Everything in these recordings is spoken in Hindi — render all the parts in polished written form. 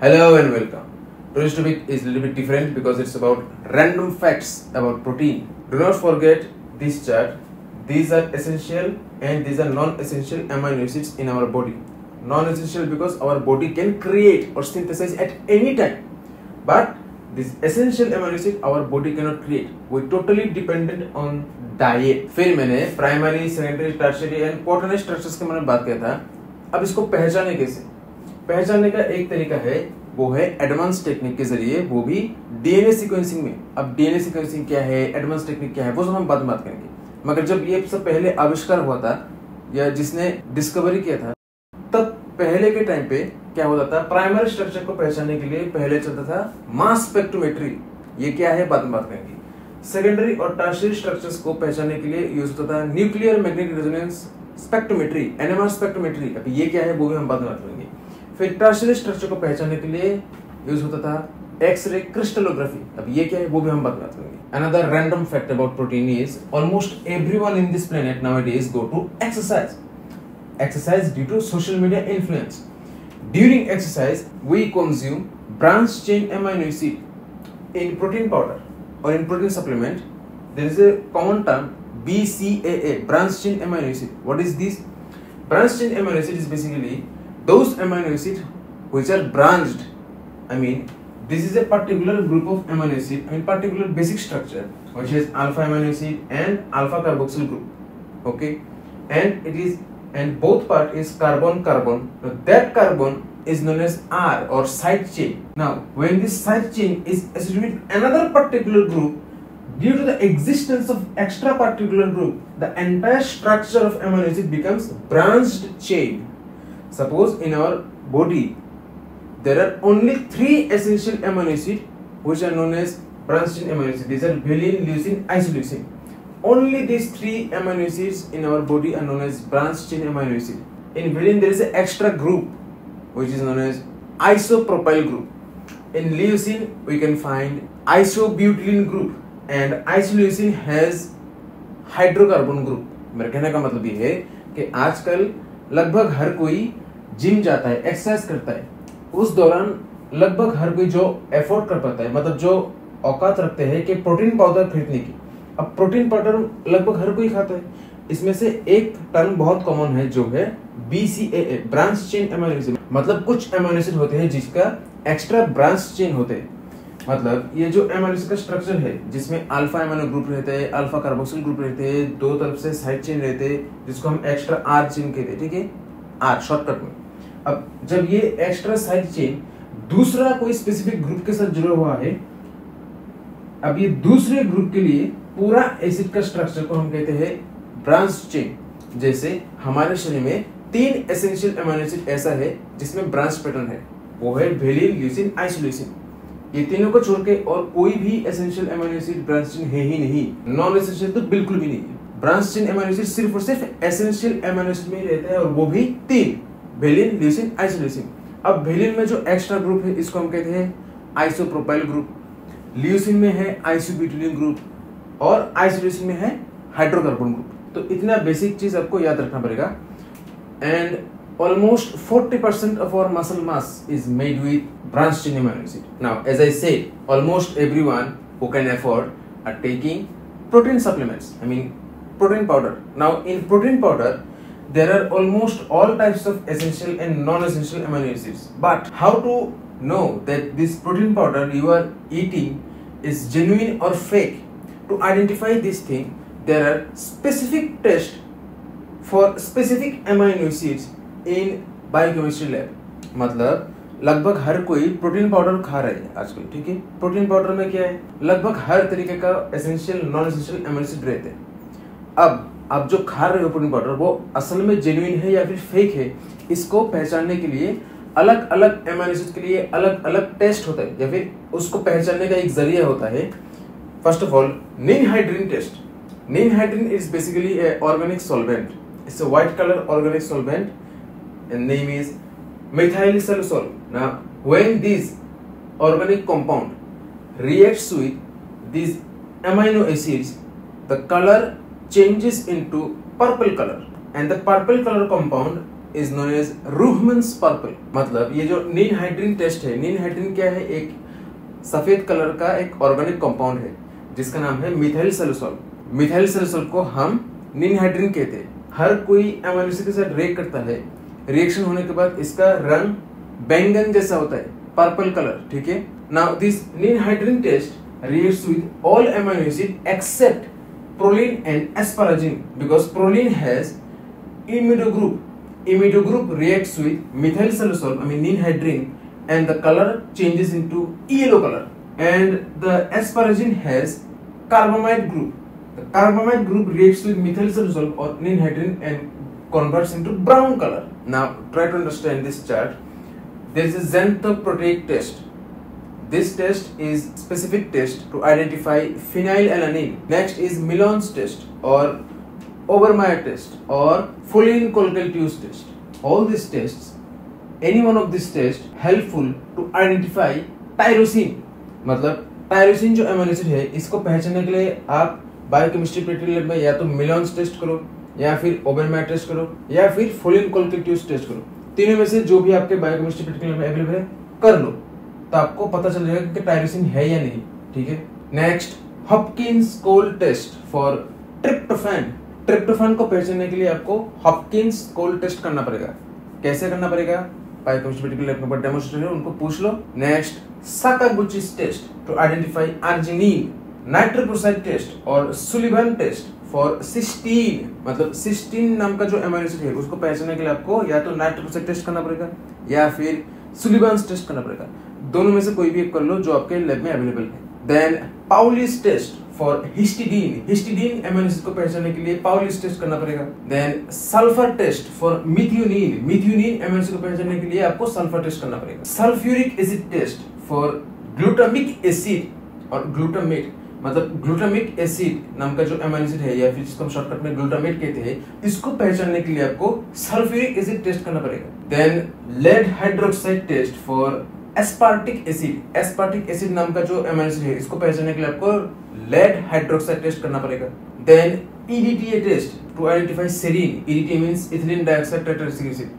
Hello and welcome. Today's topic is a little bit different because it's about random facts about protein. Do not forget this chart. These are essential and these are non-essential amino acids in our body. Non-essential because our body can create or synthesize at any time. But this essential amino acid our body cannot create. We're totally dependent on diet. फिर मैंने primary, secondary, tertiary and quaternary structures के बारे में बात किया था. अब इसको पहचाने कैसे? पहचानने का एक तरीका है, वो है एडवांस टेक्निक के जरिए, वो भी डीएनए सीक्वेंसिंग में. अब डीएनए सीक्वेंसिंग क्या है, एडवांस टेक्निक क्या है, वो सब हम बाद में बात करेंगे. मगर जब ये सब पहले आविष्कार हुआ था या जिसने डिस्कवरी किया था, तब पहले के टाइम पे क्या होता था, प्राइमरी स्ट्रक्चर को पहचानने के लिए पहले चलता था मास स्पेक्ट्रोमेट्री. ये क्या है बाद में बात करेंगे. सेकेंडरी और टर्शियरी स्ट्रक्चर्स को पहचानने के लिए यूज होता था nuclear magnetic resonance spectrometry, NMR spectrometry. अब ये क्या है वो भी हम बाद में बात करेंगे. फिर टर्शियरी स्ट्रक्चर को पहचानने के लिए यूज होता था एक्सरे क्रिस्टलोग्राफी. अब ये क्या है वो भी हम बात करेंगे. Another random fact about protein is almost everyone in this planet nowadays go to exercise. Exercise due to social media influence. During exercise, we consume branched chain amino acid in protein powder or in protein supplement. There is a common term BCAA, branched chain amino acid. What is this? Branched chain amino acid is basically those amino acids which are branched. I mean, this is a particular group of amino acid, particular basic structure which is alpha amino acid and alpha carboxyl group. Okay, and both part is carbon. Now that carbon is known as R or side chain. Now when this side chain is associated with another particular group, due to the existence of extra particular group, the entire structure of amino acid becomes branched chain. Suppose in our body there are only 3 essential amino acids which are known as branched chain amino acids. These are valine, leucine, isoleucine. Only these 3 amino acids in our body are known as branched chain amino acid. In valine there is an extra group which is known as isopropyl group. In leucine we can find isobutylene group and isoleucine has hydrocarbon group. मेरे कहने का मतलब ये है कि आजकल लगभग हर कोई जिम जाता है, एक्सरसाइज करता है. उस दौरान लगभग हर कोई जो एफोर्ड कर पाता है, मतलब जो औकात रखते हैं कि प्रोटीन पाउडर खरीदने की. अब प्रोटीन पाउडर लगभग हर कोई खाता है. इसमें से एक टर्म बहुत कॉमन है जो है BCAA, branch chain amino acid. मतलब कुछ अमीनो एसिड होते हैं जिसका एक्स्ट्रा ब्रांच चेन होते हैं. मतलब ये जो अमीनो एसिड का स्ट्रक्चर है जिसमें अल्फा अमीनो ग्रुप रहते हैं, अल्फा कार्बोक्सिल ग्रुप रहते हैं, दो तरफ से साइड चेन रहते हैं जिसको हम एक्स्ट्रा आर चेन कहते हैं. ठीक है, आर शॉर्टकट में. अब जब ये एक्स्ट्रा साइड चेन दूसरा कोई स्पेसिफिक ग्रुप के साथ जुड़ा हुआ है, अब ये दूसरे ग्रुप के लिए पूरा एसिड का स्ट्रक्चर को हम कहते हैं ब्रांच चेन. जैसे हमारे शरीर में 3 एसेंशियल अमीनो एसिड ऐसा है जिसमें ब्रांच पैटर्न है, वो है वेलिन, ल्यूसीन, आइसोल्यूसिन. ये तीनों को छोड़ के और कोई भी essential amino acid branch chain है ही नहीं. नॉन एसेंशियल तो बिल्कुल भी नहीं है. ब्रांच चेन अमीनो एसिड सिर्फ और सिर्फ एसेंशियल अमीनो एसिड में ही रहता है और वो भी 3, वेलिन, ल्यूसीन, आइसोल्यूसिन. अब वेलिन में जो एक्स्ट्रा ग्रुप है इसको हम कहते हैं आइसोप्रोपाइल ग्रुप. ल्यूसीन में है आइसोब्यूटाइल ग्रुप और आइसोल्यूसिन में है हाइड्रोकार्बन ग्रुप. तो इतना बेसिक चीज आपको याद रखना पड़ेगा. And almost 40% of our muscle mass is made with branched chain amino acid. Now, as I said, almost everyone who can afford are taking protein supplements. I mean, protein powder. Now, in protein powder, there are almost all types of essential and non-essential amino acids. But how to know that this protein powder you are eating is genuine or fake? To identify this thing, there are specific tests for specific amino acids in biochemistry lab. मतलब लगभग हर कोई प्रोटीन पाउडर खा रहा है आजकल. ठीक है, प्रोटीन पाउडर में क्या है, लगभग हर तरीके का essential non essential amino acid रहते हैं. अब आप जो खा रहे हो प्रोटीन पाउडर वो असल में जेन्युइन है या फिर फेक है, इसको पहचानने के लिए अलग अलग अमीनो एसिड के लिए अलग अलग टेस्ट होता है या फिर उसको पहचानने का एक जरिया होता है. First of all, ninhydrin test. Ninhydrin is basically a organic solvent. It's a white colour organic solvent and name is methyl salicylate. Now, when this organic compound reacts with these amino acids, the color changes into purple color, and the purple color compound is known as Rohmann's purple। मतलब ये जो निनहाइड्रीन टेस्ट है, निनहाइड्रीन क्या है? एक सफेद कलर का एक ऑर्गेनिक कंपाउंड है जिसका नाम है मिथाइल सेलुलोल। मिथाइल सेलुलोल को हम निनहाइड्रीन कहते हैं। हर कोई अमीनो एसिड के साथ रिएक्ट करता है, रिएक्शन होने के बाद इसका रंग बैंगन जैसा होता है, पर्पल कलर, ठीक है। Now this ninhydrin test reacts with all amino acid except proline and asparagine because proline has imido group. Imido group reacts with methyl salicylate, I mean ninehydrine, and the color changes into yellow color. And the asparagine has carbamide group. The carbamide group reacts with methyl salicylate or ninehydrine and converts into brown color. Now try to understand this chart. There is a xanthoproteic test. This test is specific test to identify phenylalanine. Next is Millon's test or Obermeyer test or Folin-Kolkel-Tewes test. All these tests, any one of these tests helpful to identify tyrosine. मतलब टायरोसिन जो अमीनो एसिड है इसको पहचानने के लिए आप बायोकेमिस्ट्री प्रैक्टिकल लैब में या तो मिलोन्स टेस्ट करो या फिर ओबरमेयर टेस्ट करो या फिर फोलिन-कोल्के-ट्यूस टेस्ट करो। तीनों में से जो भी आपके बायोकेमिस्ट्री प्रैक्टिकल लैब में अवेलेबल है कर लो, तो आपको पता चल जाएगा कि टायरोसिन है या नहीं, ठीक है। Next Hopkins Cole test for tryptophan. Tryptophan को पहचानने के लिए आपको हॉपकिंस कोल टेस्ट करना पड़ेगा। कैसे करना पड़ेगा? बायोकेमिस्ट्री प्रैक्टिकल लैब में डेमोन्स्ट्रेटर है, उनको पूछ लो। Next Sakaguchi's test to identify arginine, nitrochloride test और सुलिवान टेस्ट फॉर सिस्टीन। मतलब सिस्टीन नाम का जो अमीनो एसिड है उसको पहचानने के लिए आपको या तो नाइट्रोक्लोराइड टेस्ट करना पड़ेगा या फिर सुलिवान टेस्ट करना पड़ेगा। दोनों में से कोई भी एक कर लो जो आपके लैब में अवेलेबल है। Then Pauly's test for histidine. Histidine amino acid को पहचानने के लिए पाउलिस टेस्ट करना पड़ेगा। Then sulphur test for methionine. Methionine amino acid को पहचानने के लिए आपको सल्फर टेस्ट करना पड़ेगा। Sulphuric acid test for glutamic acid और ग्लूटामेट। मतलब ग्लूटामिक एसिड नाम का जो अमीनो एसिड है या फिर जिसको हम शॉर्टकट में ग्लूटामेट कहते हैं, इसको पहचानने के लिए आपको सल्फ्यूरिक एसिड टेस्ट करना पड़ेगा। Then lead hydroxide test for aspartic acid. Aspartic acid नाम का जो अमीनो एसिड है इसको पहचानने के लिए आपको लेड हाइड्रोक्साइड टेस्ट करना पड़ेगा। Then EDTA test to identify serine. EDTA means ethylene dioxide tetraacidic acid.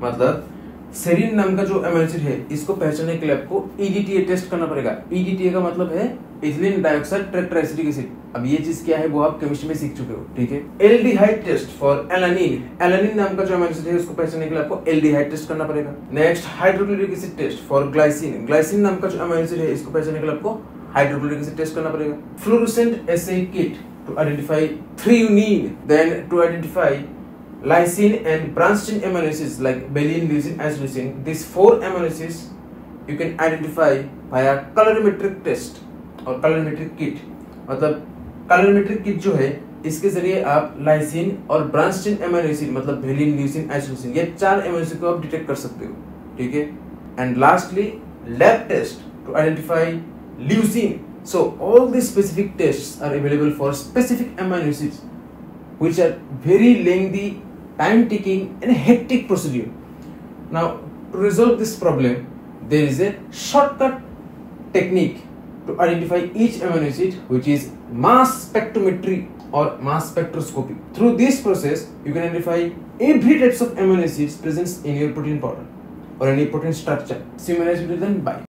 मतलब सेरीन नाम का जो अमीनो एसिड है इसको पहचानने के लिए आपको EDTA टेस्ट करना पड़ेगा। EDTA का मतलब है इथिलीन डाइऑक्साइड टेट्राएसिडिक एसिड। अब ये चीज क्या है वो आप केमिस्ट्री में सीख चुके हो, ठीक है। Aldehyde test for alanine. Alanine नाम का जो अमीनो एसिड है उसको पहचानने के लिए आपको एल्डिहाइड टेस्ट करना पड़ेगा। Next hydrochloric acid test for glycine. Glycine नाम का जो अमीनो एसिड है इसको पहचानने के लिए आपको हाइड्रोक्लोरिक एसिड टेस्ट करना पड़ेगा। Fluorescent assay kit to identify threonine. Then to identify lysine and branched chain amino acids like valine, leucine, isoleucine. These 4 amino acids you can identify via colorimetric test और colorimetric kit। मतलब colorimetric kit जो है इसके जरिए आप लाइसिन और ब्रांच चेन अमीनो एसिड मतलब वेलिन, ल्यूसीन, आइसोल्यूसिन ये 4 अमीनो एसिड को आप डिटेक्ट कर सकते हो, ठीक है। And lastly lab test to identify leucine. So all these specific tests are available for specific amino acids which are very lengthy, time-taking and hectic procedure. Now, to resolve this problem, there is a shortcut technique to identify each amino acid, which is mass spectrometry or mass spectroscopy. Through this process, you can identify every types of amino acids present in your protein powder or any protein structure. See you in the next video then. Bye.